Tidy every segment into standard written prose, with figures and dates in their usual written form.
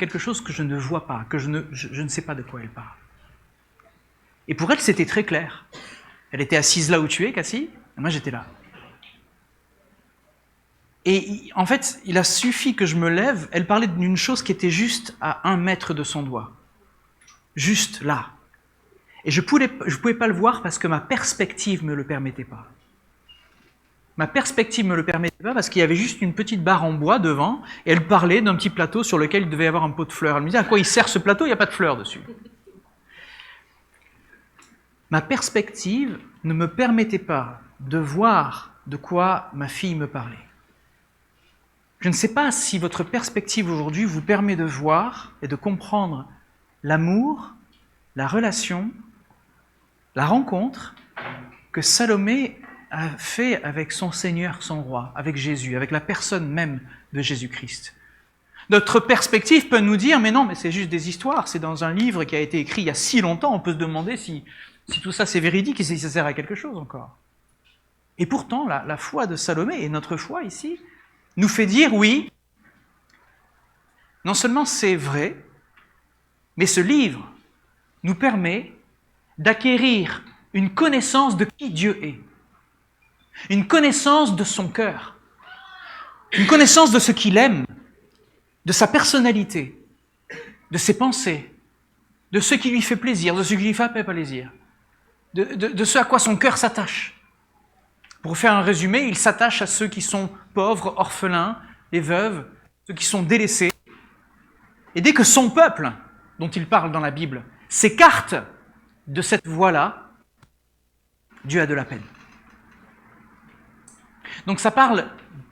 quelque chose que je ne vois pas, que je ne sais pas de quoi elle parle. Et pour elle, c'était très clair. Elle était assise là où tu es, Cassie, et moi j'étais là. Et en fait, il a suffi que je me lève, elle parlait d'une chose qui était juste à 1 mètre de son doigt. Juste là. Et je pouvais pas le voir parce que ma perspective ne me le permettait pas. Ma perspective ne me le permettait pas parce qu'il y avait juste une petite barre en bois devant, et elle parlait d'un petit plateau sur lequel il devait y avoir un pot de fleurs. Elle me disait, à quoi il sert ce plateau? Il n'y a pas de fleurs dessus. Ma perspective ne me permettait pas de voir de quoi ma fille me parlait. Je ne sais pas si votre perspective aujourd'hui vous permet de voir et de comprendre l'amour, la relation, la rencontre que Salomé a fait avec son Seigneur, son roi, avec Jésus, avec la personne même de Jésus-Christ. Notre perspective peut nous dire, mais non, mais c'est juste des histoires, c'est dans un livre qui a été écrit il y a si longtemps, on peut se demander si tout ça c'est véridique et si ça sert à quelque chose encore. Et pourtant, la foi de Salomé, et notre foi ici, nous fait dire, oui, non seulement c'est vrai, mais ce livre nous permet d'acquérir une connaissance de qui Dieu est, une connaissance de son cœur, une connaissance de ce qu'il aime, de sa personnalité, de ses pensées, de ce qui lui fait plaisir, de ce qui lui fait pas plaisir, de ce à quoi son cœur s'attache. Pour faire un résumé, il s'attache à ceux qui sont pauvres, orphelins, les veuves, ceux qui sont délaissés. Et dès que son peuple, dont il parle dans la Bible, s'écarte de cette voie-là, Dieu a de la peine. Donc ça parle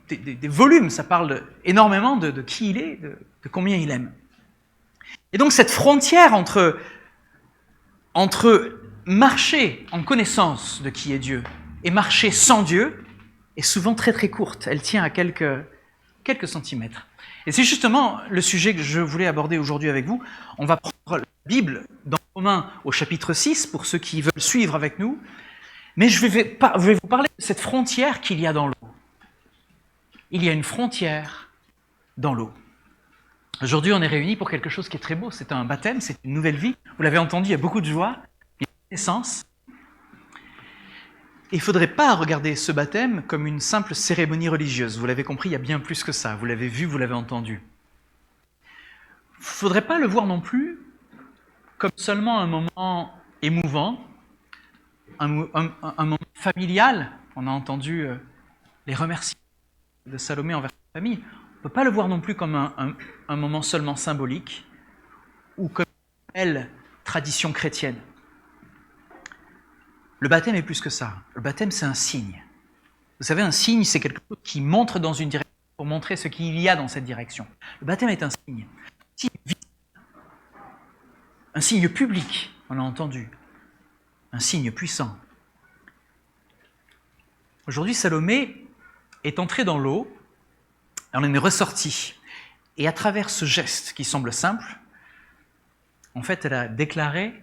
des volumes, ça parle énormément de qui il est, de combien il aime. Et donc cette frontière entre marcher en connaissance de qui est Dieu et marcher sans Dieu est souvent très très courte. Elle tient à quelques centimètres. Et c'est justement le sujet que je voulais aborder aujourd'hui avec vous. On va prendre la Bible dans Romains au chapitre 6, pour ceux qui veulent suivre avec nous. Mais je vais vous parler de cette frontière qu'il y a dans l'eau. Il y a une frontière dans l'eau. Aujourd'hui, on est réunis pour quelque chose qui est très beau. C'est un baptême, c'est une nouvelle vie. Vous l'avez entendu, il y a beaucoup de joie, il y a une naissance. Il ne faudrait pas regarder ce baptême comme une simple cérémonie religieuse. Vous l'avez compris, il y a bien plus que ça. Vous l'avez vu, vous l'avez entendu. Il ne faudrait pas le voir non plus comme seulement un moment émouvant, un moment familial. On a entendu les remerciements de Salomé envers sa famille. On ne peut pas le voir non plus comme un moment seulement symbolique ou comme une belle tradition chrétienne. Le baptême est plus que ça. Le baptême, c'est un signe. Vous savez, un signe, c'est quelque chose qui montre dans une direction pour montrer ce qu'il y a dans cette direction. Le baptême est un signe. Un signe public, on l'a entendu. Un signe puissant. Aujourd'hui, Salomé est entrée dans l'eau, elle en est ressortie. Et à travers ce geste qui semble simple, en fait, elle a déclaré,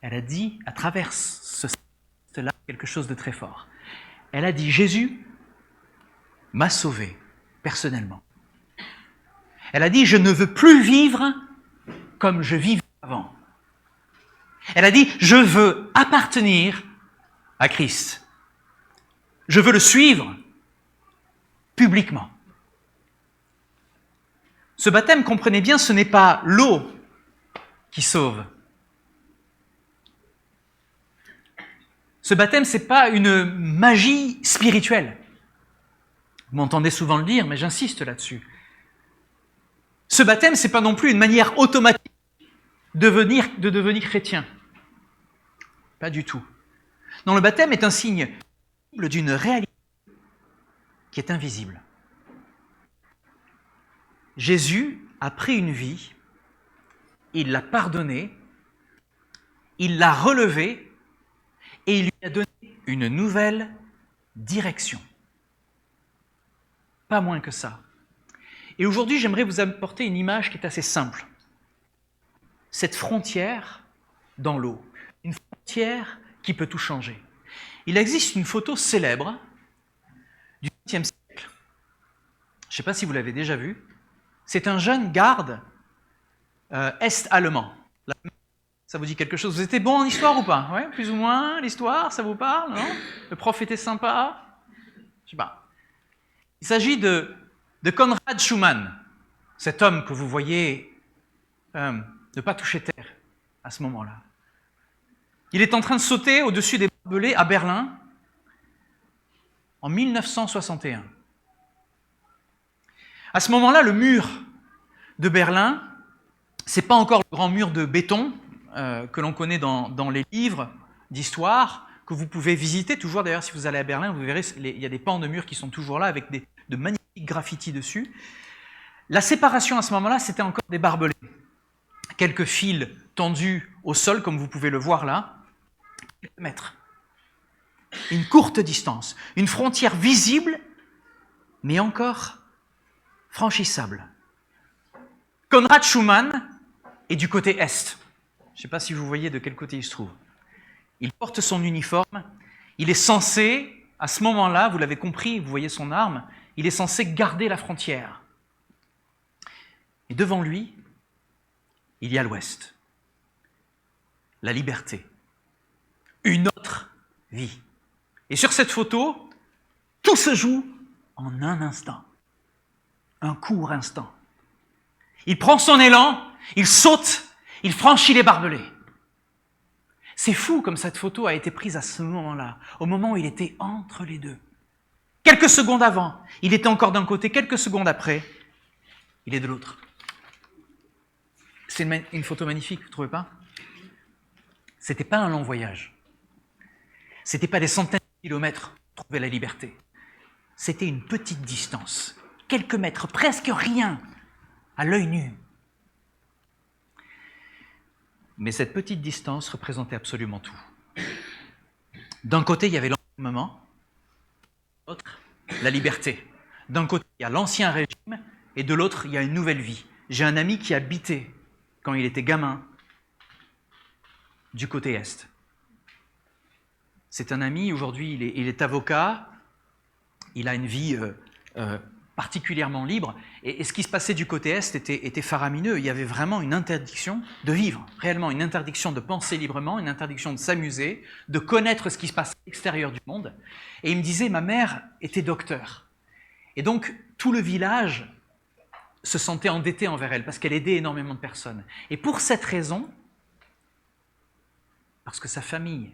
elle a dit, à travers ce geste-là, quelque chose de très fort. Elle a dit, Jésus m'a sauvé, personnellement. Elle a dit, je ne veux plus vivre comme je vivais avant. Elle a dit, je veux appartenir à Christ. Je veux le suivre publiquement. Ce baptême, comprenez bien, ce n'est pas l'eau qui sauve. Ce baptême, ce n'est pas une magie spirituelle. Vous m'entendez souvent le dire, mais j'insiste là-dessus. Ce baptême, ce n'est pas non plus une manière automatique de devenir chrétien. Pas du tout. Non, le baptême est un signe d'une réalité qui est invisible. Jésus a pris une vie, il l'a pardonnée, il l'a relevée et il lui a donné une nouvelle direction. Pas moins que ça. Et aujourd'hui, j'aimerais vous apporter une image qui est assez simple. Cette frontière dans l'eau, une frontière qui peut tout changer. Il existe une photo célèbre du XXe siècle. Je ne sais pas si vous l'avez déjà vue. C'est un jeune garde est-allemand. Ça vous dit quelque chose? Vous étiez bon en histoire ou pas? Ouais, plus ou moins, l'histoire, ça vous parle, non? Le prof était sympa? Je sais pas. Il s'agit de Konrad Schumann, cet homme que vous voyez ne pas toucher terre à ce moment-là. Il est en train de sauter au-dessus des barbelés à Berlin en 1961. À ce moment-là, le mur de Berlin, c'est pas encore le grand mur de béton que l'on connaît dans les livres d'histoire, que vous pouvez visiter. Toujours d'ailleurs, si vous allez à Berlin, vous verrez, il y a des pans de murs qui sont toujours là avec de magnifiques graffitis dessus. La séparation à ce moment-là, c'était encore des barbelés. Quelques fils tendus au sol, comme vous pouvez le voir là, quelques mètres. Une courte distance, une frontière visible, mais encore franchissable. Konrad Schumann est du côté est. Je ne sais pas si vous voyez de quel côté il se trouve. Il porte son uniforme. Il est censé, à ce moment-là, vous l'avez compris, vous voyez son arme, il est censé garder la frontière. Et devant lui, il y a l'Ouest. La liberté. Une autre vie. Et sur cette photo, tout se joue en un instant. Un court instant. Il prend son élan, il saute, il franchit les barbelés. C'est fou comme cette photo a été prise à ce moment-là, au moment où il était entre les deux. Quelques secondes avant, il était encore d'un côté, quelques secondes après, il est de l'autre. C'est une photo magnifique, vous ne trouvez pas? C'était pas un long voyage. C'était pas des centaines de kilomètres pour trouver la liberté. C'était une petite distance, quelques mètres, presque rien, à l'œil nu. Mais cette petite distance représentait absolument tout. D'un côté, il y avait l'enfermement, de l'autre, la liberté. D'un côté, il y a l'ancien régime, et de l'autre, il y a une nouvelle vie. J'ai un ami qui habitait, quand il était gamin, du côté Est. C'est un ami, aujourd'hui, il est avocat, il a une vie particulièrement libre, et ce qui se passait du côté Est était faramineux. Il y avait vraiment une interdiction de vivre, réellement une interdiction de penser librement, une interdiction de s'amuser, de connaître ce qui se passe à l'extérieur du monde. Et il me disait, ma mère était docteur. Et donc, tout le village se sentait endetté envers elle, parce qu'elle aidait énormément de personnes. Et pour cette raison, parce que sa famille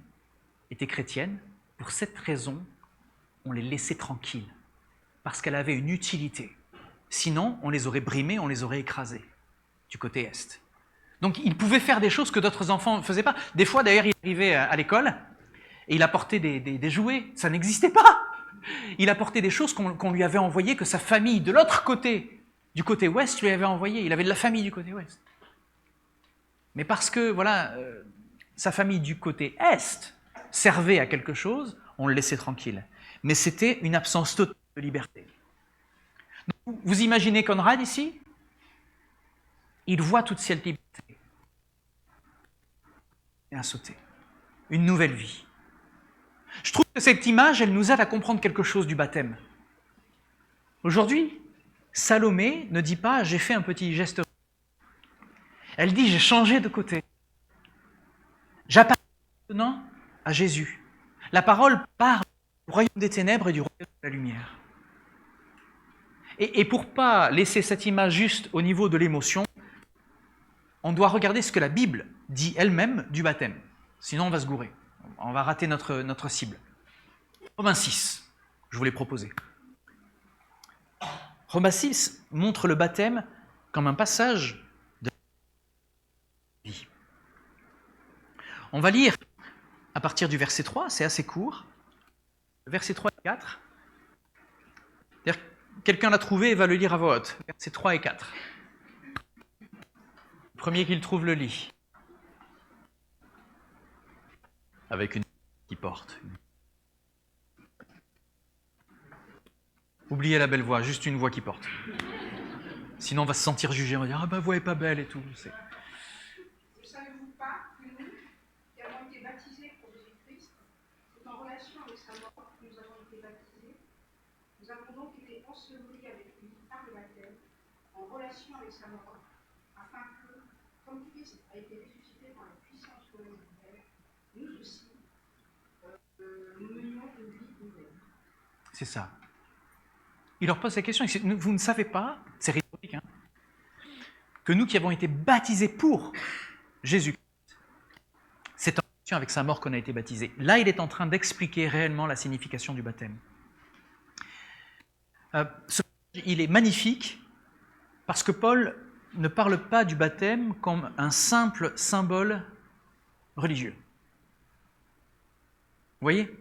était chrétienne, pour cette raison, on les laissait tranquilles, parce qu'elle avait une utilité. Sinon, on les aurait brimés, on les aurait écrasés, du côté Est. Donc, il pouvait faire des choses que d'autres enfants ne faisaient pas. Des fois, d'ailleurs, il arrivait à l'école et il apportait des jouets. Ça n'existait pas. Il apportait des choses qu'on lui avait envoyées, que sa famille, de l'autre côté, du côté Ouest, lui avait envoyées. Il avait de la famille du côté Ouest. Mais parce que, voilà, sa famille du côté Est servait à quelque chose, on le laissait tranquille. Mais c'était une absence totale de liberté. Donc, vous imaginez Konrad ici? Il voit toute cette liberté. Et à sauter. Une nouvelle vie. Je trouve que cette image, elle nous aide à comprendre quelque chose du baptême. Aujourd'hui, Salomé ne dit pas « j'ai fait un petit geste ». Elle dit « j'ai changé de côté ». J'appartiens maintenant à Jésus. La parole parle du royaume des ténèbres et du royaume de la lumière. Et pour ne pas laisser cette image juste au niveau de l'émotion, on doit regarder ce que la Bible dit elle-même du baptême. Sinon, on va se gourer. On va rater notre cible. Romains 6, je vous l'ai proposé. Romains 6 montre le baptême comme un passage de la vie. On va lire à partir du verset 3, c'est assez court. Versets 3 et 4. Quelqu'un l'a trouvé et va le lire à voix haute. Versets 3 et 4. Le premier qu'il trouve le lit. Avec une qui porte. Oubliez la belle voix, juste une voix qui porte. Sinon on va se sentir jugé, on va dire « Ah, ma voix est pas belle » et tout. Ne savez-vous pas que nous, qui avons été baptisés pour Jésus-Christ, c'est en relation avec sa mort que nous avons été baptisés. Nous avons donc été ensevelis avec lui par le baptême, en relation avec sa mort, afin que, Jésus-Christ a été ressuscité par la puissance commune du Père, nous aussi, nous menions une vie nouvelle. C'est ça. Il leur pose la question, vous ne savez pas, c'est rhétorique, hein, que nous qui avons été baptisés pour Jésus-Christ, c'est en relation avec sa mort qu'on a été baptisés. Là, il est en train d'expliquer réellement la signification du baptême. Il est magnifique parce que Paul ne parle pas du baptême comme un simple symbole religieux. Vous voyez ?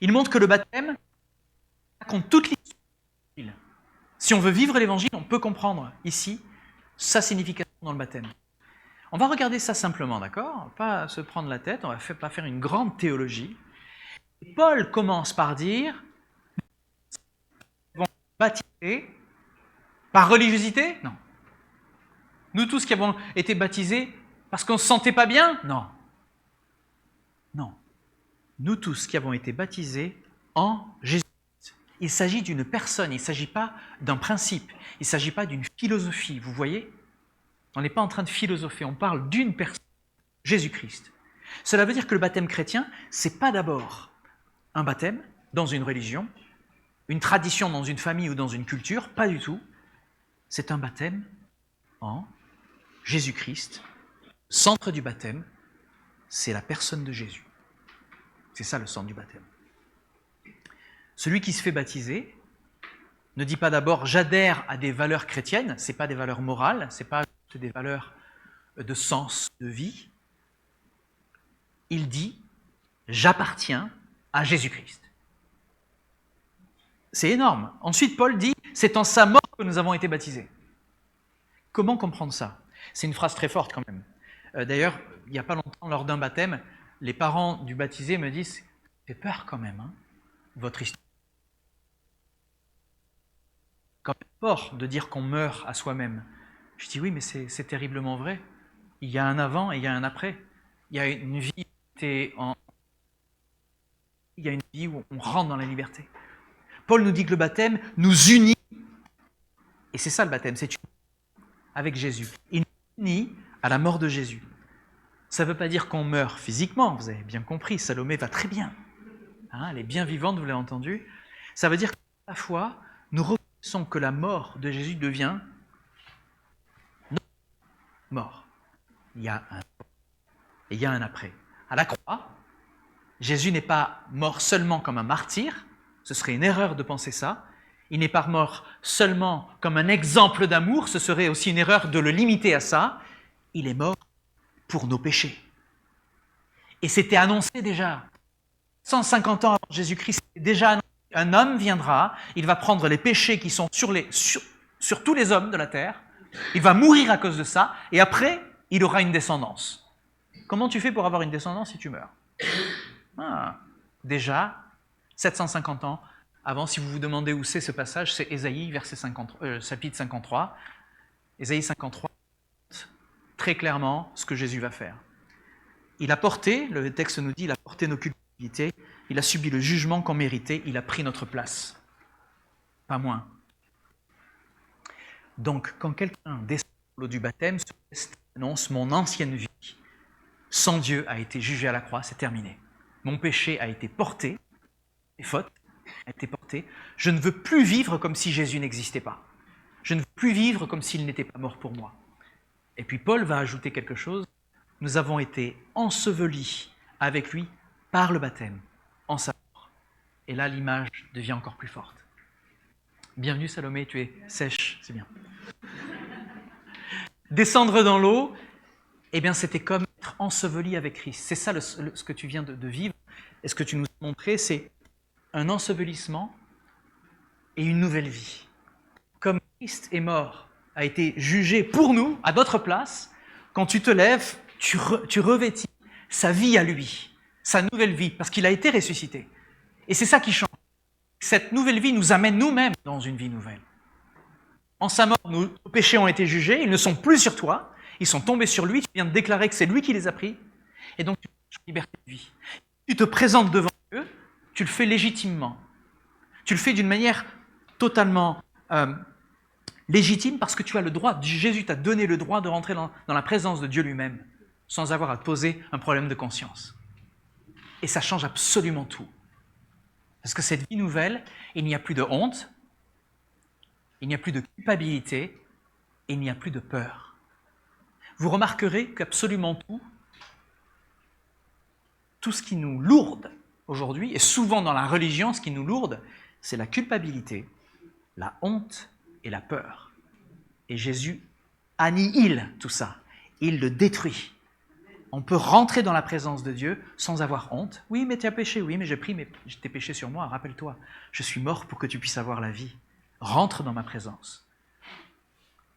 Il montre que le baptême raconte toute l'histoire. Si on veut vivre l'évangile, on peut comprendre ici sa signification dans le baptême. On va regarder ça simplement, d'accord ? On va pas se prendre la tête, on va pas faire une grande théologie. Et Paul commence par dire nous avons été baptisés par religiosité ? Non. Nous tous qui avons été baptisés parce qu'on ne se sentait pas bien ? Non. Non. Nous tous qui avons été baptisés en Jésus. Il s'agit d'une personne, il ne s'agit pas d'un principe, il ne s'agit pas d'une philosophie, vous voyez ? On n'est pas en train de philosopher, on parle d'une personne, Jésus-Christ. Cela veut dire que le baptême chrétien, ce n'est pas d'abord un baptême dans une religion, une tradition dans une famille ou dans une culture, pas du tout. C'est un baptême en Jésus-Christ. Le centre du baptême, c'est la personne de Jésus. C'est ça le centre du baptême. Celui qui se fait baptiser ne dit pas d'abord « j'adhère à des valeurs chrétiennes », ce n'est pas des valeurs morales, ce n'est pas des valeurs de sens de vie. Il dit « j'appartiens à Jésus-Christ ». C'est énorme. Ensuite, Paul dit « c'est en sa mort que nous avons été baptisés ». Comment comprendre ça ? C'est une phrase très forte quand même. D'ailleurs, il n'y a pas longtemps, lors d'un baptême, les parents du baptisé me disent « j'ai peur quand même, hein, votre histoire ». Quand même fort de dire qu'on meurt à soi-même. Je dis oui, mais c'est terriblement vrai. Il y a un avant et il y a un après. Il y a une vie il y a une vie où on rentre dans la liberté. Paul nous dit que le baptême nous unit, et c'est ça le baptême, c'est une avec Jésus. Il nous unit à la mort de Jésus. Ça ne veut pas dire qu'on meurt physiquement, vous avez bien compris, Salomé va très bien. Hein, elle est bien vivante, vous l'avez entendu. Ça veut dire qu'à la fois, nous reconnaissons que la mort de Jésus devient notre mort. Il y a un et il y a un après. À la croix, Jésus n'est pas mort seulement comme un martyr, ce serait une erreur de penser ça. Il n'est pas mort seulement comme un exemple d'amour, ce serait aussi une erreur de le limiter à ça. Il est mort pour nos péchés. Et c'était annoncé déjà. 150 ans avant Jésus-Christ, déjà annoncé. Un homme viendra, il va prendre les péchés qui sont sur tous les hommes de la terre, il va mourir à cause de ça, et après, il aura une descendance. Comment tu fais pour avoir une descendance si tu meurs ? Déjà, 750 ans avant, si vous vous demandez où c'est ce passage, c'est Ésaïe, chapitre 53. Ésaïe 53, très clairement ce que Jésus va faire. Il a porté, le texte nous dit, il a porté nos culpabilités, il a subi le jugement qu'on méritait, il a pris notre place. Pas moins. Donc, quand quelqu'un descend de l'eau du baptême, ce texte annonce mon ancienne vie. Sans Dieu a été jugé à la croix, c'est terminé. Mon péché a été porté, mes fautes a été porté. Je ne veux plus vivre comme si Jésus n'existait pas. Je ne veux plus vivre comme s'il n'était pas mort pour moi. Et puis Paul va ajouter quelque chose. Nous avons été ensevelis avec lui par le baptême, en sa mort. Et là, l'image devient encore plus forte. Bienvenue Salomé, tu es sèche, c'est bien. Descendre dans l'eau, eh bien c'était comme être enseveli avec Christ. C'est ça ce que tu viens de vivre. Et ce que tu nous as montré, c'est un ensevelissement et une nouvelle vie. Comme Christ est mort, a été jugé pour nous, à notre place, quand tu te lèves, tu revêtis sa vie à lui, sa nouvelle vie, parce qu'il a été ressuscité. Et c'est ça qui change. Cette nouvelle vie nous amène nous-mêmes dans une vie nouvelle. En sa mort, nos péchés ont été jugés, ils ne sont plus sur toi, ils sont tombés sur lui, tu viens de déclarer que c'est lui qui les a pris, et donc tu as une liberté de vie. Tu te présentes devant Dieu, tu le fais légitimement. Tu le fais d'une manière totalement Légitime parce que tu as le droit, Jésus t'a donné le droit de rentrer dans la présence de Dieu lui-même, sans avoir à te poser un problème de conscience. Et ça change absolument tout. Parce que cette vie nouvelle, il n'y a plus de honte, il n'y a plus de culpabilité, et il n'y a plus de peur. Vous remarquerez qu'absolument tout ce qui nous lourde aujourd'hui, et souvent dans la religion, ce qui nous lourde, c'est la culpabilité, la honte et la peur. Et Jésus annihile tout ça. Il le détruit. On peut rentrer dans la présence de Dieu sans avoir honte. Oui, mais tu as péché. Oui, mais j'ai pris tes péchés sur moi. Rappelle-toi, je suis mort pour que tu puisses avoir la vie. Rentre dans ma présence.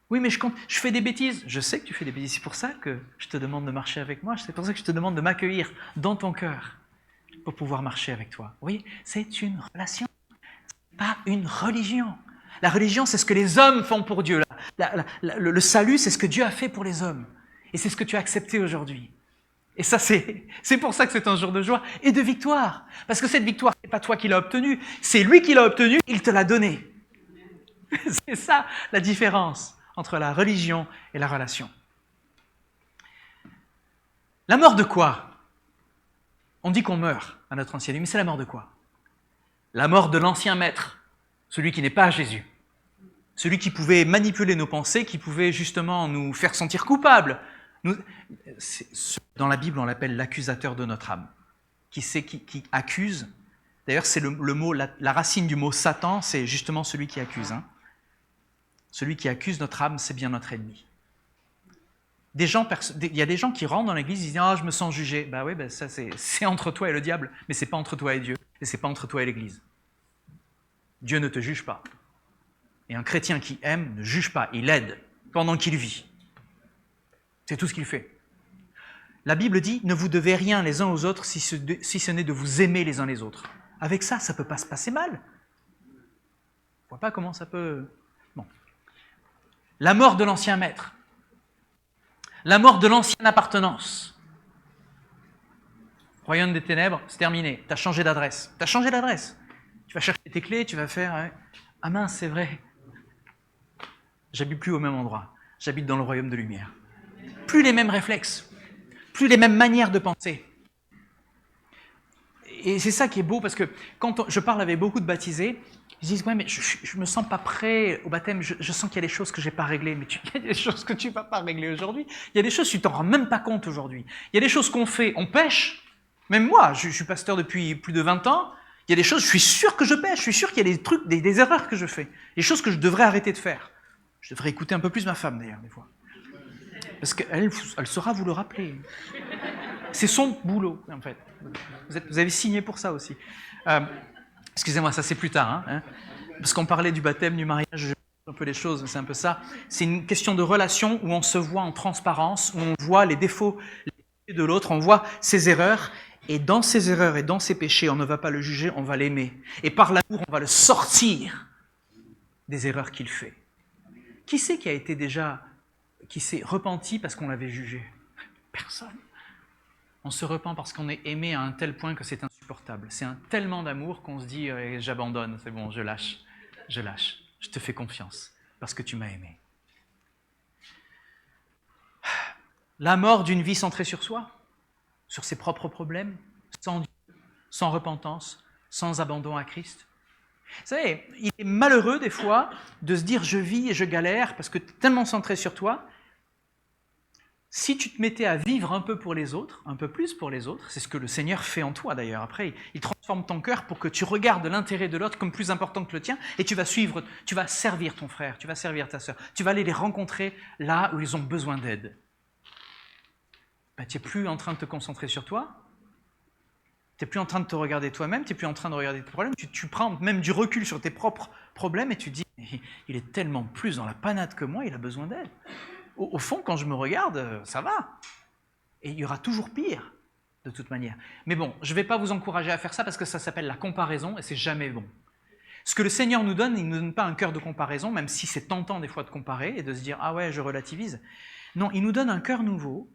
Oui, mais je fais des bêtises. Je sais que tu fais des bêtises. C'est pour ça que je te demande de marcher avec moi. C'est pour ça que je te demande de m'accueillir dans ton cœur pour pouvoir marcher avec toi. Oui, c'est une relation, pas une religion. La religion, c'est ce que les hommes font pour Dieu. Le salut, c'est ce que Dieu a fait pour les hommes. Et c'est ce que tu as accepté aujourd'hui. Et ça, c'est pour ça que c'est un jour de joie et de victoire. Parce que cette victoire, ce n'est pas toi qui l'as obtenue, c'est lui qui l'a obtenue, il te l'a donnée. C'est ça la différence entre la religion et la relation. La mort de quoi? On dit qu'on meurt à notre ancienne vie, mais c'est la mort de quoi? La mort de l'ancien maître, celui qui n'est pas Jésus. Celui qui pouvait manipuler nos pensées, qui pouvait justement nous faire sentir coupables. Dans la Bible, on l'appelle l'accusateur de notre âme. Qui accuse. D'ailleurs, c'est le mot, la racine du mot Satan, c'est justement celui qui accuse. Celui qui accuse notre âme, c'est bien notre ennemi. Il y a des gens qui rentrent dans l'église, ils disent « Ah, je me sens jugé ». Ben oui, ça c'est entre toi et le diable, mais c'est pas entre toi et Dieu, et c'est pas entre toi et l'église. Dieu ne te juge pas. Et un chrétien qui aime ne juge pas, il aide pendant qu'il vit. C'est tout ce qu'il fait. La Bible dit « Ne vous devez rien les uns aux autres si ce n'est de vous aimer les uns les autres ». Avec ça, ça ne peut pas se passer mal. Je ne vois pas comment ça peut... Bon. La mort de l'ancien maître. La mort de l'ancienne appartenance. Royaume des ténèbres, c'est terminé. Tu as changé d'adresse. Tu as changé d'adresse. Tu vas chercher tes clés, tu vas faire... Ah mince, c'est vrai. J'habite plus au même endroit. J'habite dans le royaume de lumière. Plus les mêmes réflexes. Plus les mêmes manières de penser. Et c'est ça qui est beau, parce que quand je parle avec beaucoup de baptisés, ils disent « Ouais, mais je ne me sens pas prêt au baptême, je sens qu'il y a des choses que je n'ai pas réglées. » Mais il y a des choses que tu ne vas pas régler aujourd'hui. Il y a des choses que tu ne t'en rends même pas compte aujourd'hui. Il y a des choses qu'on fait, on pêche. Même moi, je suis pasteur depuis plus de 20 ans. Il y a des choses, je suis sûr que je pêche. Je suis sûr qu'il y a des trucs, des erreurs que je fais. Des choses que je devrais arrêter de faire. Je devrais écouter un peu plus ma femme, d'ailleurs, des fois. Parce qu'elle saura vous le rappeler. C'est son boulot, en fait. Vous avez signé pour ça aussi. Excusez-moi, ça c'est plus tard. Parce qu'on parlait du baptême, du mariage, je un peu les choses, c'est un peu ça. C'est une question de relation où on se voit en transparence, où on voit les défauts de l'autre, on voit ses erreurs, et dans ses erreurs et dans ses péchés, on ne va pas le juger, on va l'aimer. Et par l'amour, on va le sortir des erreurs qu'il fait. Qui c'est qui s'est repenti parce qu'on l'avait jugé? Personne. On se repent parce qu'on est aimé à un tel point que c'est insupportable. C'est un tellement d'amour qu'on se dit « J'abandonne, c'est bon, je lâche, je te fais confiance parce que tu m'as aimé. » La mort d'une vie centrée sur soi, sur ses propres problèmes, sans Dieu, sans repentance, sans abandon à Christ. Vous savez, il est malheureux des fois de se dire « Je vis et je galère parce que tu es tellement centré sur toi. » Si tu te mettais à vivre un peu pour les autres, un peu plus pour les autres, c'est ce que le Seigneur fait en toi d'ailleurs. Après, il transforme ton cœur pour que tu regardes l'intérêt de l'autre comme plus important que le tien et tu vas servir ton frère, tu vas servir ta sœur, tu vas aller les rencontrer là où ils ont besoin d'aide. Tu n'es plus en train de te concentrer sur toi, tu n'es plus en train de te regarder toi-même, tu n'es plus en train de regarder tes problèmes, tu prends même du recul sur tes propres problèmes et tu dis « Il est tellement plus dans la panade que moi, il a besoin d'aide. » Au fond, quand je me regarde, ça va. Et il y aura toujours pire, de toute manière. Mais bon, je ne vais pas vous encourager à faire ça parce que ça s'appelle la comparaison et c'est jamais bon. Ce que le Seigneur nous donne, il ne nous donne pas un cœur de comparaison, même si c'est tentant des fois de comparer et de se dire « Ah ouais, je relativise ». Non, il nous donne un cœur nouveau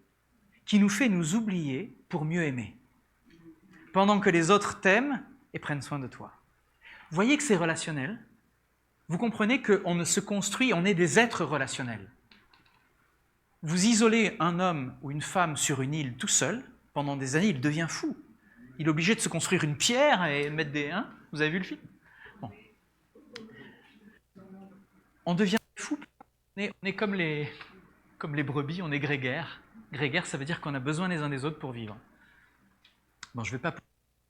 qui nous fait nous oublier pour mieux aimer. Pendant que les autres t'aiment et prennent soin de toi. Vous voyez que c'est relationnel. vous comprenez qu'on ne se construit, on est des êtres relationnels. Vous isolez un homme ou une femme sur une île tout seul, pendant des années, il devient fou. Il est obligé de se construire une pierre et mettre des... Hein, vous avez vu le film? Bon. On devient fou. On est comme les brebis, on est grégaires. Grégaire, ça veut dire qu'on a besoin les uns des autres pour vivre. Bon, je ne vais pas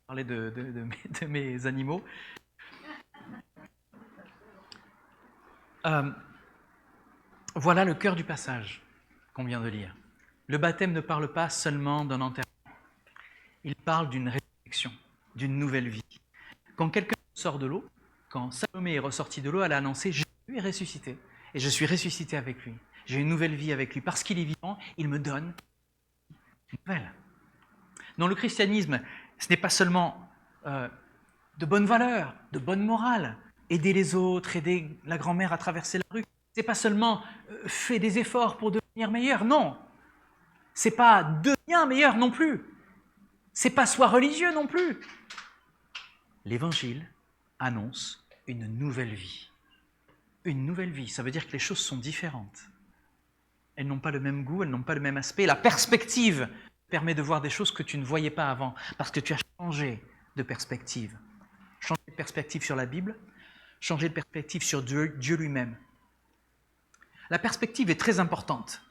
parler de mes animaux. Voilà le cœur du passage qu'on vient de lire. Le baptême ne parle pas seulement d'un enterrement. Il parle d'une résurrection, d'une nouvelle vie. Quand quelqu'un sort de l'eau, quand Salomé est ressorti de l'eau, elle a annoncé « Jésus est ressuscité, et je suis ressuscité avec lui. J'ai une nouvelle vie avec lui. Parce qu'il est vivant, il me donne une nouvelle. » Dans le christianisme, ce n'est pas seulement de bonnes valeurs, de bonne morale, aider les autres, aider la grand-mère à traverser la rue. Ce n'est pas seulement faire des efforts pour devenir meilleur, non. Ce n'est pas devenir meilleur non plus. Ce n'est pas sois religieux non plus. L'Évangile annonce une nouvelle vie. Une nouvelle vie, ça veut dire que les choses sont différentes. Elles n'ont pas le même goût, elles n'ont pas le même aspect. La perspective permet de voir des choses que tu ne voyais pas avant, parce que tu as changé de perspective. Changer de perspective sur la Bible, changer de perspective sur Dieu lui-même. La perspective est très importante.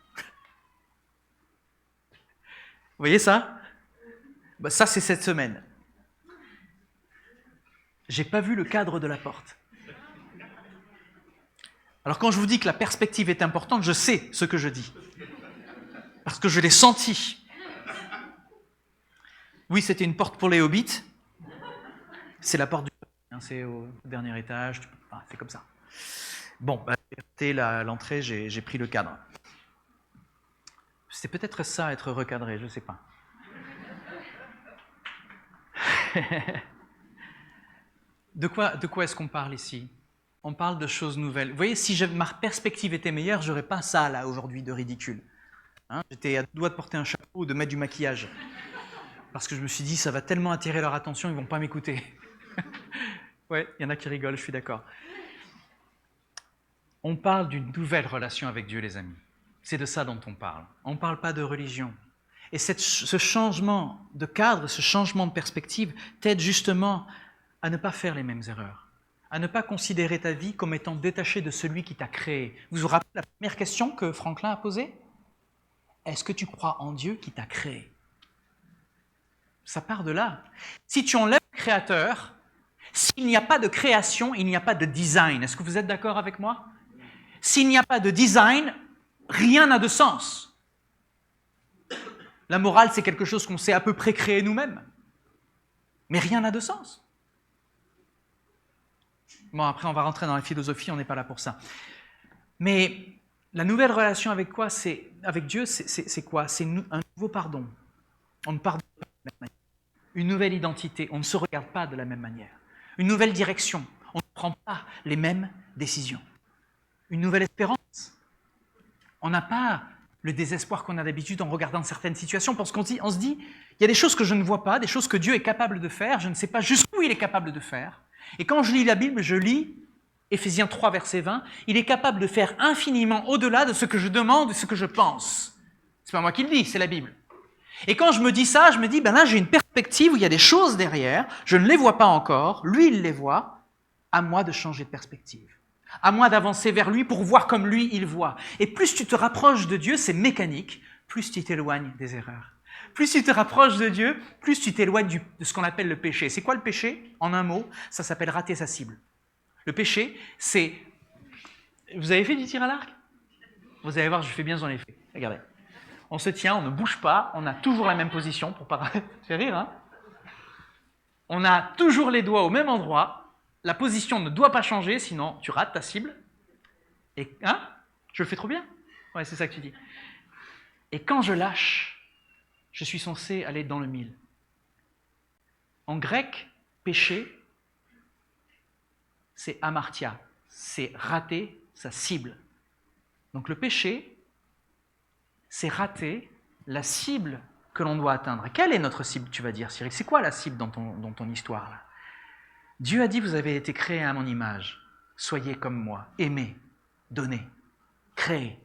Vous voyez ça? Ben ça, c'est cette semaine. J'ai pas vu le cadre de la porte. Alors quand je vous dis que la perspective est importante, je sais ce que je dis. Parce que je l'ai senti. Oui, c'était une porte pour les hobbits. C'est la porte du... C'est au dernier étage. Enfin, c'est comme ça. Bon, l'entrée, j'ai pris le cadre. C'est peut-être ça, être recadré, je ne sais pas. De quoi est-ce qu'on parle ici? On parle de choses nouvelles. Vous voyez, si ma perspective était meilleure, je n'aurais pas ça, là, aujourd'hui, de ridicule. Hein, j'étais à deux doigts de porter un chapeau ou de mettre du maquillage. Parce que je me suis dit, ça va tellement attirer leur attention, ils ne vont pas m'écouter. Ouais, il y en a qui rigolent, je suis d'accord. On parle d'une nouvelle relation avec Dieu, les amis. C'est de ça dont on parle. On ne parle pas de religion. Et ce changement de cadre, ce changement de perspective t'aide justement à ne pas faire les mêmes erreurs, à ne pas considérer ta vie comme étant détachée de celui qui t'a créé. Vous vous rappelez la première question que Franklin a posée? Est-ce que tu crois en Dieu qui t'a créé? Ça part de là. Si tu enlèves le créateur, s'il n'y a pas de création, il n'y a pas de design. Est-ce que vous êtes d'accord avec moi? S'il n'y a pas de design, rien n'a de sens. La morale, c'est quelque chose qu'on sait à peu près créer nous-mêmes. Mais rien n'a de sens. Bon, après, on va rentrer dans la philosophie, on n'est pas là pour ça. Mais la nouvelle relation avec Dieu, c'est quoi? C'est un nouveau pardon. On ne pardonne pas de la même manière. Une nouvelle identité, on ne se regarde pas de la même manière. Une nouvelle direction, on ne prend pas les mêmes décisions. Une nouvelle espérance. On n'a pas le désespoir qu'on a d'habitude en regardant certaines situations, parce qu'on se dit, il y a des choses que je ne vois pas, des choses que Dieu est capable de faire, je ne sais pas jusqu'où il est capable de faire. Et quand je lis la Bible, je lis Éphésiens 3, verset 20, il est capable de faire infiniment au-delà de ce que je demande, de ce que je pense. C'est pas moi qui le dis, c'est la Bible. Et quand je me dis ça, je me dis, ben là j'ai une perspective où il y a des choses derrière, je ne les vois pas encore, lui il les voit, à moi de changer de perspective. À moi d'avancer vers lui pour voir comme lui, il voit. Et plus tu te rapproches de Dieu, c'est mécanique, plus tu t'éloignes des erreurs. Plus tu te rapproches de Dieu, plus tu t'éloignes de ce qu'on appelle le péché. C'est quoi le péché? En un mot, ça s'appelle rater sa cible. Le péché, c'est... Vous avez fait du tir à l'arc? Vous allez voir, je fais bien, j'en ai fait. Regardez. On se tient, on ne bouge pas, on a toujours la même position, pour pas... Ça fait rire, hein? On a toujours les doigts au même endroit. La position ne doit pas changer, sinon tu rates ta cible. Et, hein? Je le fais trop bien? Ouais, c'est ça que tu dis. Et quand je lâche, je suis censé aller dans le mille. En grec, péché, c'est amartia, c'est rater sa cible. Donc le péché, c'est rater la cible que l'on doit atteindre. Quelle est notre cible, tu vas dire, Cyril? C'est quoi la cible dans ton histoire là? Dieu a dit, vous avez été créés à mon image. Soyez comme moi, aimez, donnez, créez.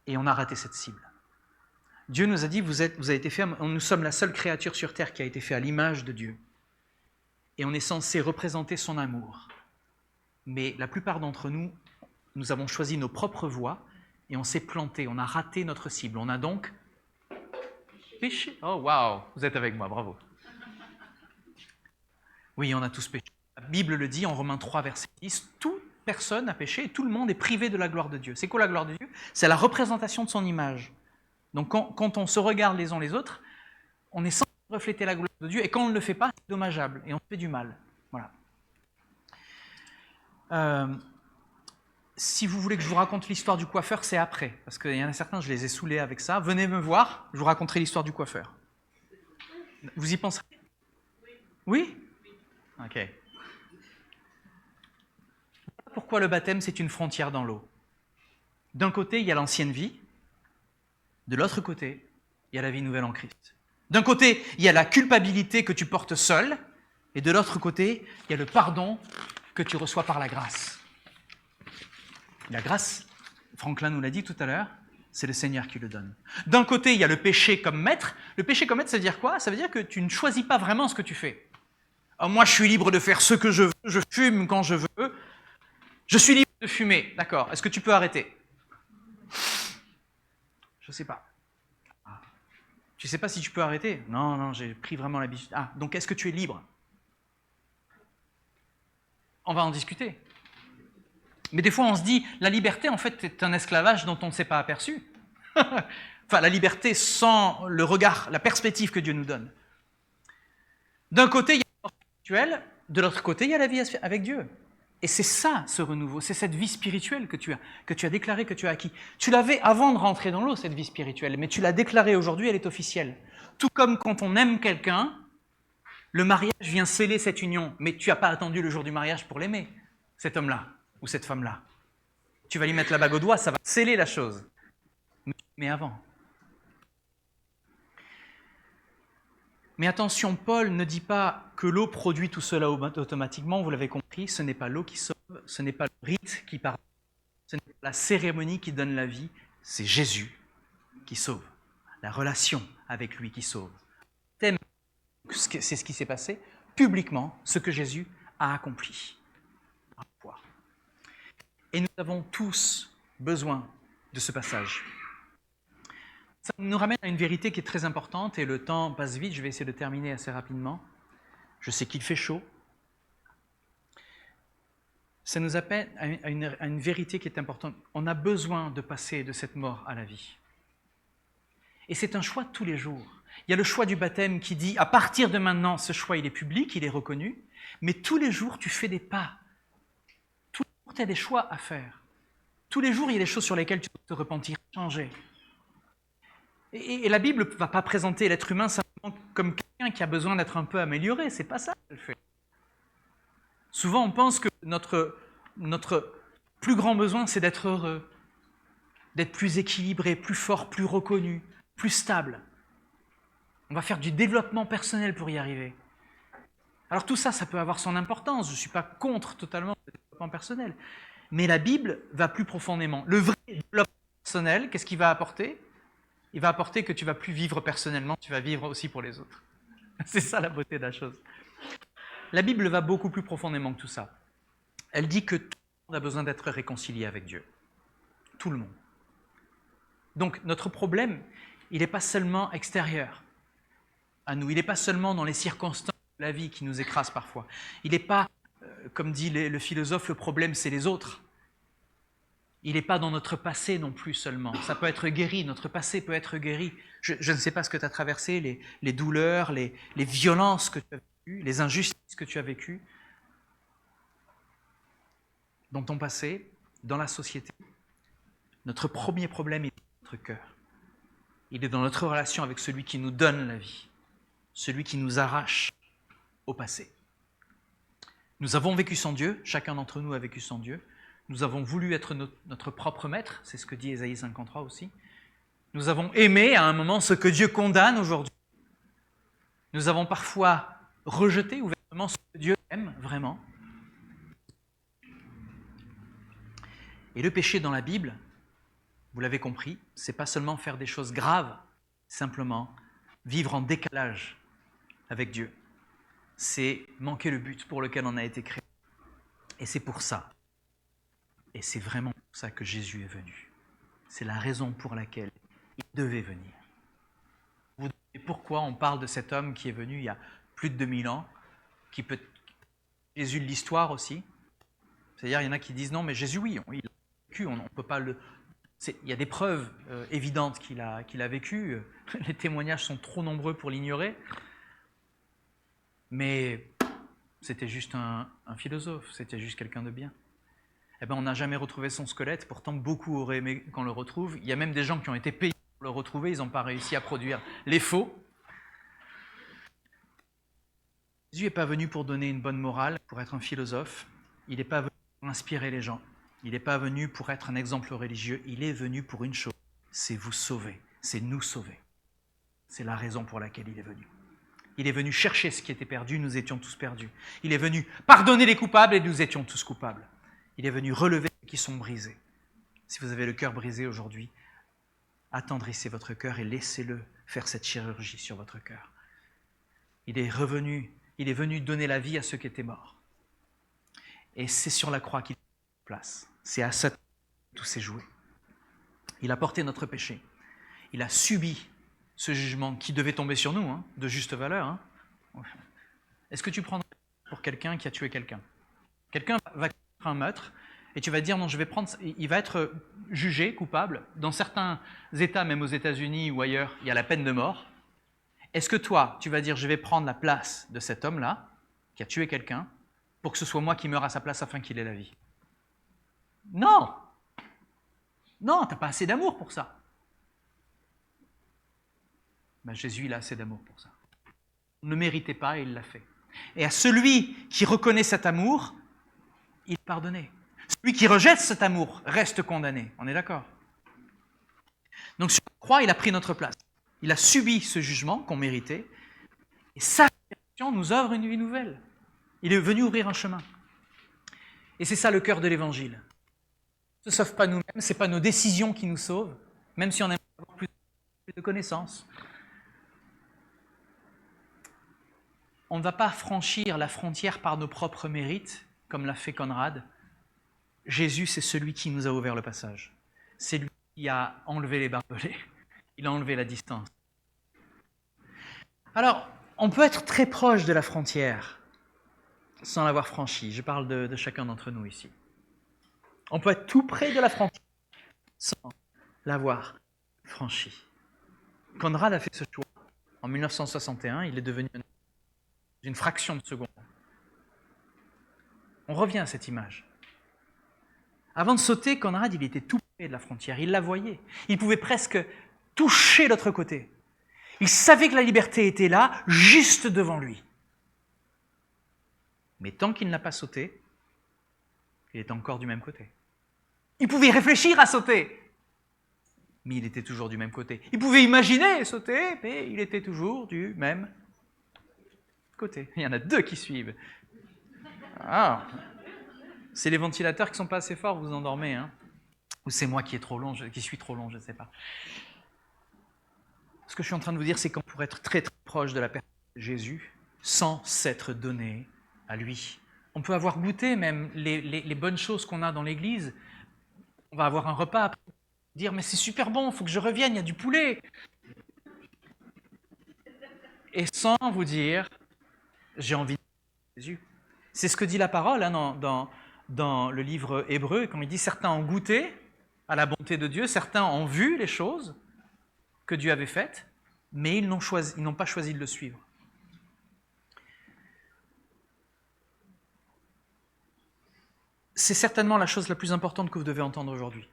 Et on a raté cette cible. Dieu nous a dit, vous avez été fait, nous sommes la seule créature sur terre qui a été faite à l'image de Dieu. Et on est censé représenter son amour. Mais la plupart d'entre nous, nous avons choisi nos propres voies et on s'est planté, on a raté notre cible. On a donc péché. Oh waouh, vous êtes avec moi, bravo. Oui, on a tous péché. La Bible le dit en Romains 3, verset 10, toute personne a péché et tout le monde est privé de la gloire de Dieu. C'est quoi la gloire de Dieu? C'est la représentation de son image. Donc quand on se regarde les uns les autres, on est censé refléter la gloire de Dieu et quand on ne le fait pas, c'est dommageable et on fait du mal. Voilà. Si vous voulez que je vous raconte l'histoire du coiffeur, c'est après, parce qu'il y en a certains, je les ai saoulés avec ça. Venez me voir, je vous raconterai l'histoire du coiffeur. Vous y penserez? Oui? Ok. Pourquoi le baptême, c'est une frontière dans l'eau? D'un côté, il y a l'ancienne vie. De l'autre côté, il y a la vie nouvelle en Christ. D'un côté, il y a la culpabilité que tu portes seul, et de l'autre côté, il y a le pardon que tu reçois par la grâce. La grâce, Franklin nous l'a dit tout à l'heure, c'est le Seigneur qui le donne. D'un côté, il y a le péché comme maître. Le péché comme maître, ça veut dire quoi? Ça veut dire que tu ne choisis pas vraiment ce que tu fais. Alors, moi, je suis libre de faire ce que je veux, je fume quand je veux, je suis libre de fumer. D'accord, est-ce que tu peux arrêter? Je ne sais pas. Tu ne sais pas si tu peux arrêter? Non, j'ai pris vraiment l'habitude. Ah, donc est-ce que tu es libre? On va en discuter. Mais des fois, on se dit, la liberté, en fait, est un esclavage dont on ne s'est pas aperçu. Enfin, la liberté sans le regard, la perspective que Dieu nous donne. D'un côté, il y a la mort spirituelle, de l'autre côté, il y a la vie avec Dieu. Et c'est ça, ce renouveau, c'est cette vie spirituelle que tu as déclarée, que tu as acquis. Tu l'avais avant de rentrer dans l'eau, cette vie spirituelle, mais tu l'as déclarée aujourd'hui, elle est officielle. Tout comme quand on aime quelqu'un, le mariage vient sceller cette union, mais tu n'as pas attendu le jour du mariage pour l'aimer, cet homme-là ou cette femme-là. Tu vas lui mettre la bague au doigt, ça va sceller la chose. Mais avant. Mais attention, Paul ne dit pas que l'eau produit tout cela automatiquement, vous l'avez compris, ce n'est pas l'eau qui sauve, ce n'est pas le rite qui pardonne, ce n'est pas la cérémonie qui donne la vie, c'est Jésus qui sauve, la relation avec lui qui sauve. C'est ce qui s'est passé publiquement, ce que Jésus a accompli. Et nous avons tous besoin de ce passage. Ça nous ramène à une vérité qui est très importante et le temps passe vite, je vais essayer de terminer assez rapidement. Je sais qu'il fait chaud. Ça nous appelle à une vérité qui est importante. On a besoin de passer de cette mort à la vie. Et c'est un choix de tous les jours. Il y a le choix du baptême qui dit, à partir de maintenant, ce choix il est public, il est reconnu, mais tous les jours tu fais des pas. Tous les jours tu as des choix à faire. Tous les jours il y a des choses sur lesquelles tu dois te repentir, changer. Et la Bible ne va pas présenter l'être humain simplement comme quelqu'un qui a besoin d'être un peu amélioré. C'est pas ça qu'elle fait. Souvent, on pense que notre plus grand besoin, c'est d'être heureux, d'être plus équilibré, plus fort, plus reconnu, plus stable. On va faire du développement personnel pour y arriver. Alors tout ça, ça peut avoir son importance. Je ne suis pas contre totalement le développement personnel. Mais la Bible va plus profondément. Le vrai développement personnel, qu'est-ce qu'il va apporter ? Il va apporter que tu ne vas plus vivre personnellement, tu vas vivre aussi pour les autres. C'est ça la beauté de la chose. La Bible va beaucoup plus profondément que tout ça. Elle dit que tout le monde a besoin d'être réconcilié avec Dieu. Tout le monde. Donc notre problème, il n'est pas seulement extérieur à nous, il n'est pas seulement dans les circonstances de la vie qui nous écrasent parfois. Il n'est pas, comme dit le philosophe, le problème c'est les autres. Il n'est pas dans notre passé non plus seulement. Ça peut être guéri, notre passé peut être guéri. Je ne sais pas ce que tu as traversé, les douleurs, les violences que tu as vécues, les injustices que tu as vécues dans ton passé, dans la société. Notre premier problème est dans notre cœur. Il est dans notre relation avec celui qui nous donne la vie, celui qui nous arrache au passé. Nous avons vécu sans Dieu, chacun d'entre nous a vécu sans Dieu. Nous avons voulu être notre propre maître, c'est ce que dit Ésaïe 53 aussi. Nous avons aimé à un moment ce que Dieu condamne aujourd'hui. Nous avons parfois rejeté ouvertement ce que Dieu aime vraiment. Et le péché dans la Bible, vous l'avez compris, c'est pas seulement faire des choses graves, simplement vivre en décalage avec Dieu. C'est manquer le but pour lequel on a été créé. Et c'est pour ça, et c'est vraiment pour ça que Jésus est venu. C'est la raison pour laquelle il devait venir. Vous demandez pourquoi on parle de cet homme qui est venu il y a plus de 2000 ans, qui peut Jésus de l'histoire aussi. C'est-à-dire, il y en a qui disent non, mais Jésus, oui, il a vécu, on peut pas le... Il y a des preuves évidentes qu'il a vécu. Les témoignages sont trop nombreux pour l'ignorer. Mais c'était juste un philosophe, c'était juste quelqu'un de bien. Eh bien, on n'a jamais retrouvé son squelette, pourtant beaucoup auraient aimé qu'on le retrouve. Il y a même des gens qui ont été payés pour le retrouver, ils n'ont pas réussi à produire les faux. Jésus n'est pas venu pour donner une bonne morale, pour être un philosophe. Il n'est pas venu pour inspirer les gens. Il n'est pas venu pour être un exemple religieux. Il est venu pour une chose, c'est vous sauver, c'est nous sauver. C'est la raison pour laquelle il est venu. Il est venu chercher ce qui était perdu, nous étions tous perdus. Il est venu pardonner les coupables et nous étions tous coupables. Il est venu relever ceux qui sont brisés. Si vous avez le cœur brisé aujourd'hui, attendrissez votre cœur et laissez-le faire cette chirurgie sur votre cœur. Il est venu donner la vie à ceux qui étaient morts. Et c'est sur la croix qu'il a place. C'est à ça que tout s'est joué. Il a porté notre péché. Il a subi ce jugement qui devait tomber sur nous, de juste valeur. Est-ce que tu prendrais pour quelqu'un qui a tué quelqu'un? Quelqu'un va commettre un meurtre et tu vas dire non, il va être jugé coupable. Dans certains États, même aux États-Unis ou ailleurs, il y a la peine de mort. Est-ce que toi, tu vas dire je vais prendre la place de cet homme-là qui a tué quelqu'un pour que ce soit moi qui meure à sa place afin qu'il ait la vie? Non! Non, tu n'as pas assez d'amour pour ça. Ben, Jésus, il a assez d'amour pour ça. On ne méritait pas et il l'a fait. Et à celui qui reconnaît cet amour, il est pardonné. Celui qui rejette cet amour reste condamné. On est d'accord? Donc sur la croix, il a pris notre place. Il a subi ce jugement qu'on méritait. Et sa résurrection nous offre une vie nouvelle. Il est venu ouvrir un chemin. Et c'est ça le cœur de l'Évangile. On ne se sauve pas nous-mêmes, ce n'est pas nos décisions qui nous sauvent, même si on aimerait avoir plus de connaissances. On ne va pas franchir la frontière par nos propres mérites, comme l'a fait Conrad. Jésus, c'est celui qui nous a ouvert le passage. C'est lui qui a enlevé les barbelés. Il a enlevé la distance. Alors, on peut être très proche de la frontière sans l'avoir franchie. Je parle de chacun d'entre nous ici. On peut être tout près de la frontière sans l'avoir franchie. Conrad a fait ce choix. En 1961, il est devenu une fraction de seconde. On revient à cette image. Avant de sauter, Conrad, il était tout près de la frontière. Il la voyait. Il pouvait presque toucher l'autre côté. Il savait que la liberté était là, juste devant lui. Mais tant qu'il n'a pas sauté, il était encore du même côté. Il pouvait réfléchir à sauter, mais il était toujours du même côté. Il pouvait imaginer sauter, mais il était toujours du même côté. Il y en a deux qui suivent. Ah, c'est les ventilateurs qui ne sont pas assez forts, vous vous endormez. Ou c'est moi qui suis trop long, je ne sais pas. Ce que je suis en train de vous dire, c'est qu'on pourrait être très très proche de la personne de Jésus sans s'être donné à lui. On peut avoir goûté même les bonnes choses qu'on a dans l'église. On va avoir un repas après, dire mais c'est super bon, il faut que je revienne, il y a du poulet. Et sans vous dire, j'ai envie de Jésus. C'est ce que dit la parole dans le livre Hébreu, quand il dit certains ont goûté à la bonté de Dieu, certains ont vu les choses que Dieu avait faites, mais ils n'ont pas choisi de le suivre. C'est certainement la chose la plus importante que vous devez entendre aujourd'hui.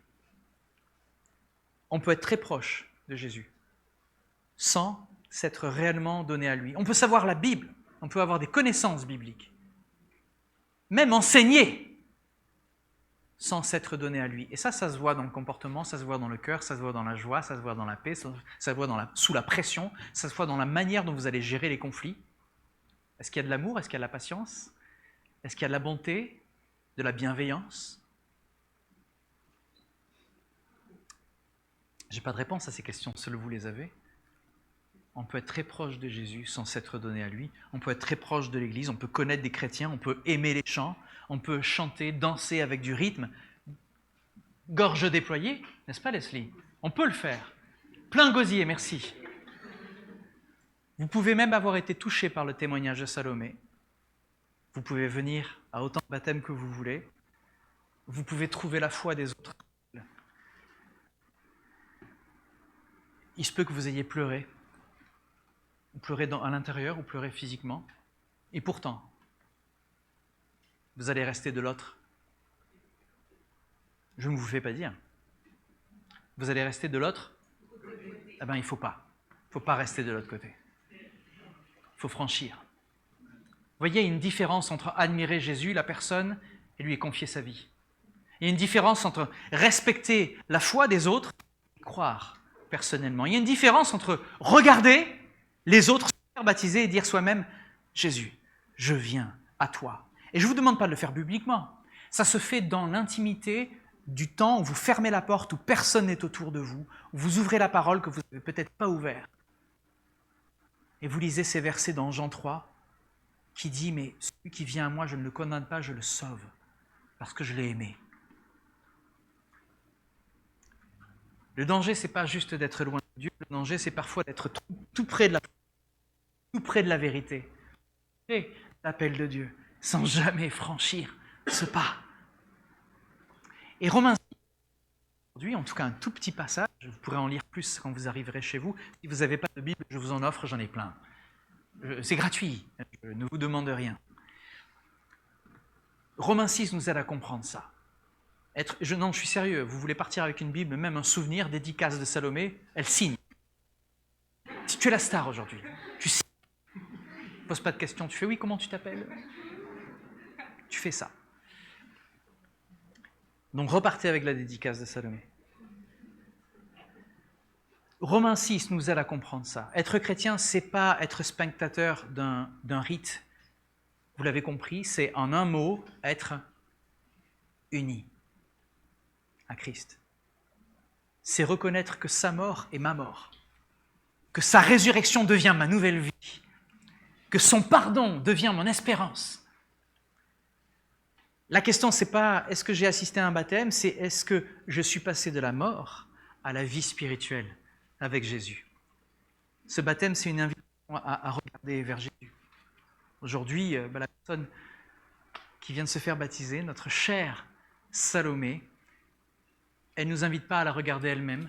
On peut être très proche de Jésus sans s'être réellement donné à lui. On peut savoir la Bible, on peut avoir des connaissances bibliques, même enseigner sans s'être donné à lui. Et ça se voit dans le comportement, ça se voit dans le cœur, ça se voit dans la joie, ça se voit dans la paix, ça se voit sous la pression, ça se voit dans la manière dont vous allez gérer les conflits. Est-ce qu'il y a de l'amour? Est-ce qu'il y a de la patience? Est-ce qu'il y a de la bonté? De la bienveillance? Je n'ai pas de réponse à ces questions, seuls vous les avez. On peut être très proche de Jésus sans s'être donné à lui. On peut être très proche de l'Église, on peut connaître des chrétiens, on peut aimer les chants, on peut chanter, danser avec du rythme, gorge déployée, n'est-ce pas Leslie? On peut le faire. Plein gosier, merci. Vous pouvez même avoir été touché par le témoignage de Salomé. Vous pouvez venir à autant de baptêmes que vous voulez. Vous pouvez trouver la foi des autres. Il se peut que vous ayez pleuré. Ou pleuré à l'intérieur, ou pleuré physiquement. Et pourtant, vous allez rester de l'autre. Je ne vous fais pas dire. Vous allez rester de l'autre? Eh bien, il ne faut pas. Il ne faut pas rester de l'autre côté. Il faut franchir. Vous voyez, il y a une différence entre admirer Jésus, la personne, et lui confier sa vie. Il y a une différence entre respecter la foi des autres et croire personnellement. Il y a une différence entre regarder les autres se faire baptiser et dire soi-même « Jésus, je viens à toi ». Et je ne vous demande pas de le faire publiquement. Ça se fait dans l'intimité du temps où vous fermez la porte, où personne n'est autour de vous, où vous ouvrez la parole que vous n'avez peut-être pas ouverte. Et vous lisez ces versets dans Jean 3 qui dit « Mais celui qui vient à moi, je ne le condamne pas, je le sauve, parce que je l'ai aimé ». Le danger, ce n'est pas juste d'être loin de Dieu, le danger, c'est parfois d'être tout près de la vérité, tout près de l'appel de Dieu, sans jamais franchir ce pas. Et Romains 6, aujourd'hui, en tout cas un tout petit passage, vous pourrez en lire plus quand vous arriverez chez vous. Si vous n'avez pas de Bible, je vous en offre, j'en ai plein. C'est gratuit, je ne vous demande rien. Romains 6 nous aide à comprendre ça. Non, je suis sérieux, vous voulez partir avec une Bible, même un souvenir, dédicace de Salomé, elle signe. Si tu es la star aujourd'hui, tu signes. Ne pose pas de questions, tu fais oui, comment tu t'appelles? Tu fais ça. Donc repartez avec la dédicace de Salomé. Romains 6 nous aide à comprendre ça. Être chrétien, ce n'est pas être spectateur d'un rite. Vous l'avez compris, c'est en un mot, être uni à Christ. C'est reconnaître que sa mort est ma mort, que sa résurrection devient ma nouvelle vie, que son pardon devient mon espérance. La question, ce n'est pas est-ce que j'ai assisté à un baptême, c'est est-ce que je suis passé de la mort à la vie spirituelle avec Jésus. Ce baptême, c'est une invitation à regarder vers Jésus. Aujourd'hui, la personne qui vient de se faire baptiser, notre chère Salomé, elle ne nous invite pas à la regarder elle-même,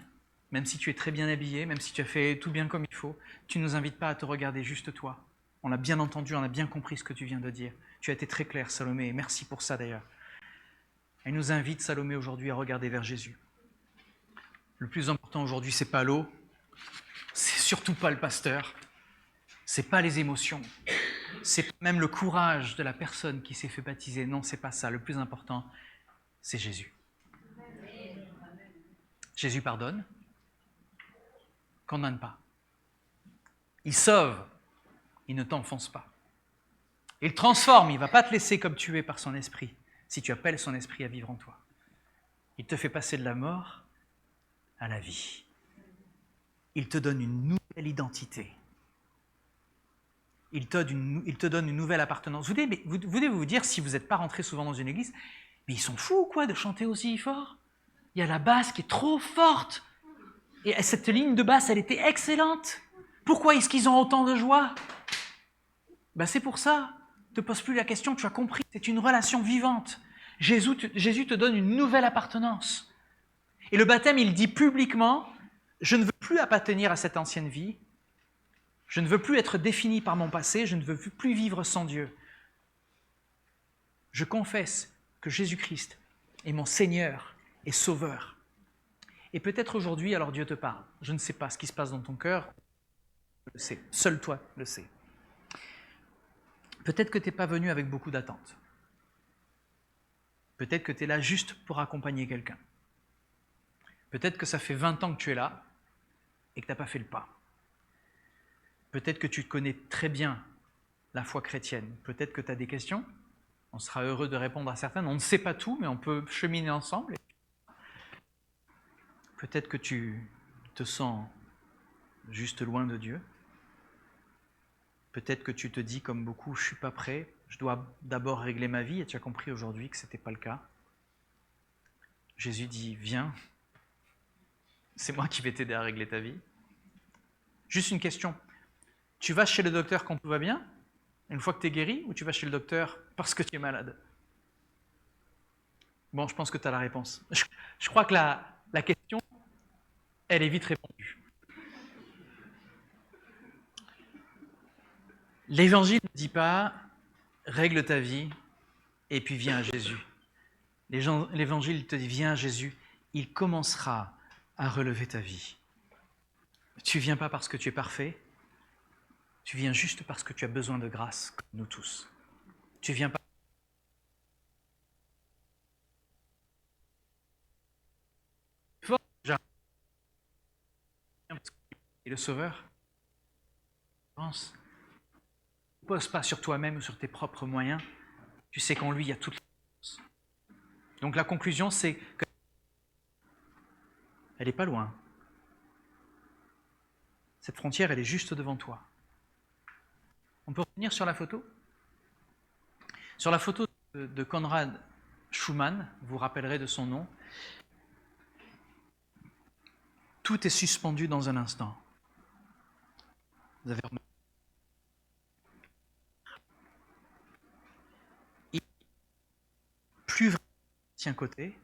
même si tu es très bien habillé, même si tu as fait tout bien comme il faut, tu ne nous invites pas à te regarder juste toi. On l'a bien entendu, on a bien compris ce que tu viens de dire. Tu as été très clair, Salomé, et merci pour ça d'ailleurs. Elle nous invite, Salomé, aujourd'hui à regarder vers Jésus. Le plus important aujourd'hui, ce n'est pas l'eau, c'est surtout pas le pasteur, c'est pas les émotions, c'est même le courage de la personne qui s'est fait baptiser. Non, c'est pas ça. Le plus important, c'est Jésus. Jésus pardonne, condamne pas. Il sauve, il ne t'enfonce pas. Il transforme, il ne va pas te laisser comme tu es par son esprit, si tu appelles son esprit à vivre en toi. Il te fait passer de la mort à la vie. Il te donne une nouvelle identité. Il te donne une nouvelle appartenance. Vous devez vous dire, si vous n'êtes pas rentré souvent dans une église, mais ils sont fous ou quoi de chanter aussi fort? Il y a la basse qui est trop forte. Et cette ligne de basse, elle était excellente. Pourquoi est-ce qu'ils ont autant de joie? C'est pour ça. Ne te pose plus la question, tu as compris. C'est une relation vivante. Jésus te donne une nouvelle appartenance. Et le baptême, il dit publiquement, je ne veux plus appartenir à cette ancienne vie. Je ne veux plus être défini par mon passé. Je ne veux plus vivre sans Dieu. Je confesse que Jésus-Christ est mon Seigneur et Sauveur. Et peut-être aujourd'hui, alors Dieu te parle. Je ne sais pas ce qui se passe dans ton cœur. Je le sais. Seul toi le sais. Peut-être que tu n'es pas venu avec beaucoup d'attentes. Peut-être que tu es là juste pour accompagner quelqu'un. Peut-être que ça fait 20 ans que tu es là et que tu n'as pas fait le pas. Peut-être que tu connais très bien la foi chrétienne. Peut-être que tu as des questions. On sera heureux de répondre à certaines. On ne sait pas tout, mais on peut cheminer ensemble. Peut-être que tu te sens juste loin de Dieu. Peut-être que tu te dis comme beaucoup, je ne suis pas prêt, je dois d'abord régler ma vie, et tu as compris aujourd'hui que ce n'était pas le cas. Jésus dit, viens, c'est moi qui vais t'aider à régler ta vie. Juste une question, tu vas chez le docteur quand tout va bien, une fois que tu es guéri, ou tu vas chez le docteur parce que tu es malade? Bon, je pense que tu as la réponse. Je crois que la question, elle est vite répondue. L'évangile ne dit pas « règle ta vie et puis viens à Jésus ». L'évangile te dit « viens à Jésus, il commencera à relever ta vie ». Tu ne viens pas parce que tu es parfait, tu viens juste parce que tu as besoin de grâce, comme nous tous. Tu viens pas fort, et le Sauveur. Pense. Ne pose pas sur toi-même ou sur tes propres moyens. Tu sais qu'en lui, il y a toutes les choses. Donc la conclusion, c'est que elle n'est pas loin. Cette frontière, elle est juste devant toi. On peut revenir sur la photo? Sur la photo de Konrad Schumann, vous vous rappellerez de son nom, tout est suspendu dans un instant. Vous avez remarqué? Il plus vraiment tient côté,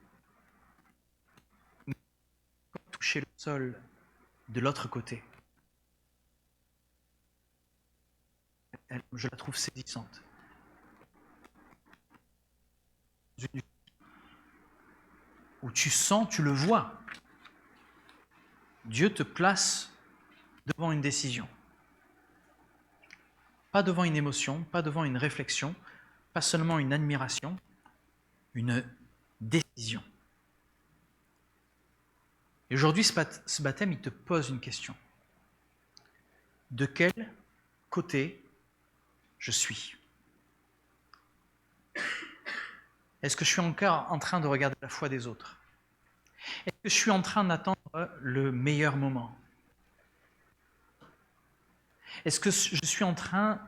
toucher le sol de l'autre côté. Je la trouve saisissante. Où tu sens, tu le vois. Dieu te place devant une décision. Pas devant une émotion, pas devant une réflexion, pas seulement une admiration, une décision. Et aujourd'hui, ce baptême, il te pose une question. De quel côté je suis? Est-ce que je suis encore en train de regarder la foi des autres? Est-ce que je suis en train d'attendre le meilleur moment? Est-ce que je suis en train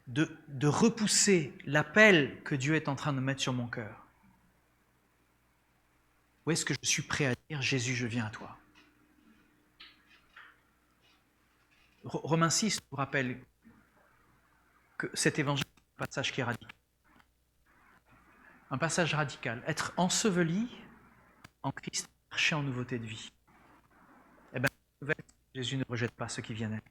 de repousser l'appel que Dieu est en train de mettre sur mon cœur? Ou est-ce que je suis prêt à dire « Jésus, je viens à toi » Romains 6 nous rappelle que cet évangile est un passage qui est radical. Un passage radical. Être enseveli en Christ, marcher en nouveauté de vie. Eh bien, Jésus ne rejette pas ceux qui viennent à lui.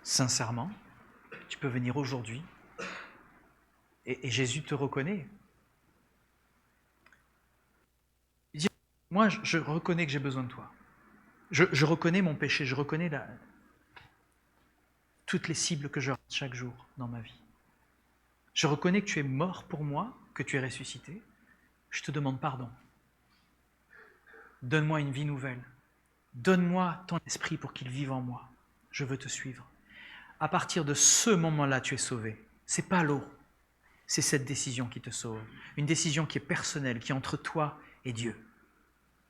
Sincèrement, tu peux venir aujourd'hui et Jésus te reconnaît. Il dit, moi, je reconnais que j'ai besoin de toi. Je reconnais mon péché, je reconnais toutes les cibles que je rate chaque jour dans ma vie. Je reconnais que tu es mort pour moi, que tu es ressuscité. Je te demande pardon. Donne-moi une vie nouvelle. Donne-moi ton esprit pour qu'il vive en moi. Je veux te suivre. À partir de ce moment-là, tu es sauvé. Ce n'est pas l'eau. C'est cette décision qui te sauve. Une décision qui est personnelle, qui est entre toi et Dieu.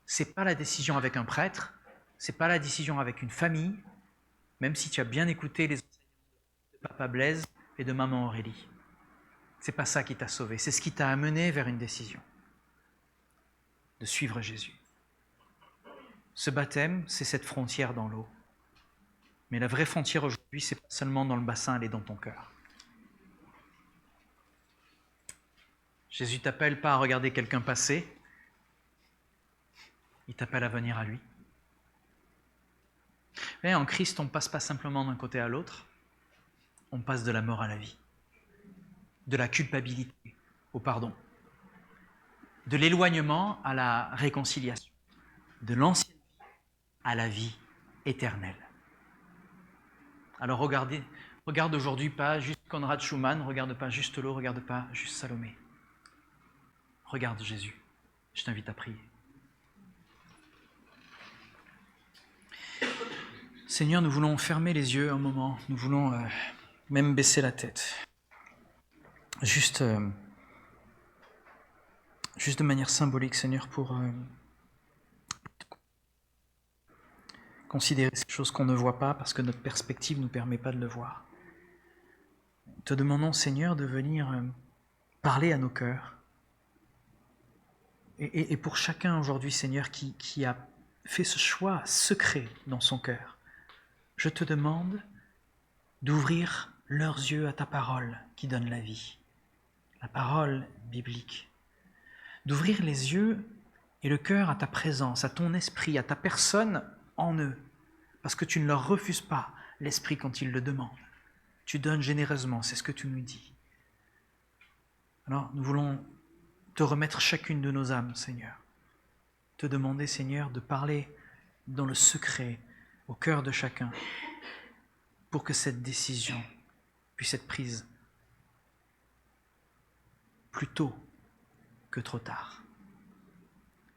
Ce n'est pas la décision avec un prêtre. Ce n'est pas la décision avec une famille, même si tu as bien écouté les enseignements de Papa Blaise et de Maman Aurélie. Ce n'est pas ça qui t'a sauvé. C'est ce qui t'a amené vers une décision. De suivre Jésus. Ce baptême, c'est cette frontière dans l'eau. Mais la vraie frontière aujourd'hui, c'est pas seulement dans le bassin, elle est dans ton cœur. Jésus t'appelle pas à regarder quelqu'un passer, il t'appelle à venir à lui. Et en Christ, on ne passe pas simplement d'un côté à l'autre, on passe de la mort à la vie, de la culpabilité au pardon, de l'éloignement à la réconciliation, de l'ancienne vie à la vie éternelle. Alors regarde aujourd'hui pas juste Konrad Schumann, regarde pas juste l'eau, regarde pas juste Salomé. Regarde Jésus, je t'invite à prier. Seigneur, nous voulons fermer les yeux un moment, nous voulons même baisser la tête. Juste juste de manière symbolique, Seigneur, pour considérer ces choses qu'on ne voit pas parce que notre perspective ne nous permet pas de le voir. Te demandons, Seigneur, de venir parler à nos cœurs. Et pour chacun aujourd'hui, Seigneur, qui a fait ce choix secret dans son cœur, je te demande d'ouvrir leurs yeux à ta parole qui donne la vie, la parole biblique. D'ouvrir les yeux et le cœur à ta présence, à ton esprit, à ta personne en eux, parce que tu ne leur refuses pas l'esprit quand ils le demandent. Tu donnes généreusement, c'est ce que tu nous dis. Alors, nous voulons te remettre chacune de nos âmes, Seigneur. Te demander, Seigneur, de parler dans le secret au cœur de chacun pour que cette décision puisse être prise plus tôt que trop tard.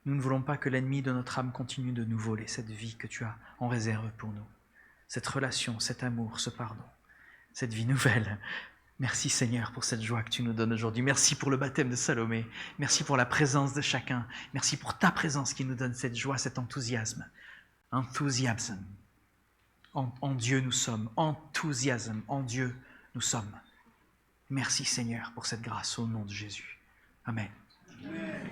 Nous ne voulons pas que l'ennemi de notre âme continue de nous voler cette vie que tu as en réserve pour nous, cette relation, cet amour, ce pardon, cette vie nouvelle. Merci Seigneur pour cette joie que tu nous donnes aujourd'hui. Merci pour le baptême de Salomé. Merci pour la présence de chacun. Merci pour ta présence qui nous donne cette joie, cet enthousiasme. Enthousiasme. En Dieu nous sommes. Enthousiasme. En Dieu nous sommes. Merci Seigneur pour cette grâce au nom de Jésus. Amen. Amen.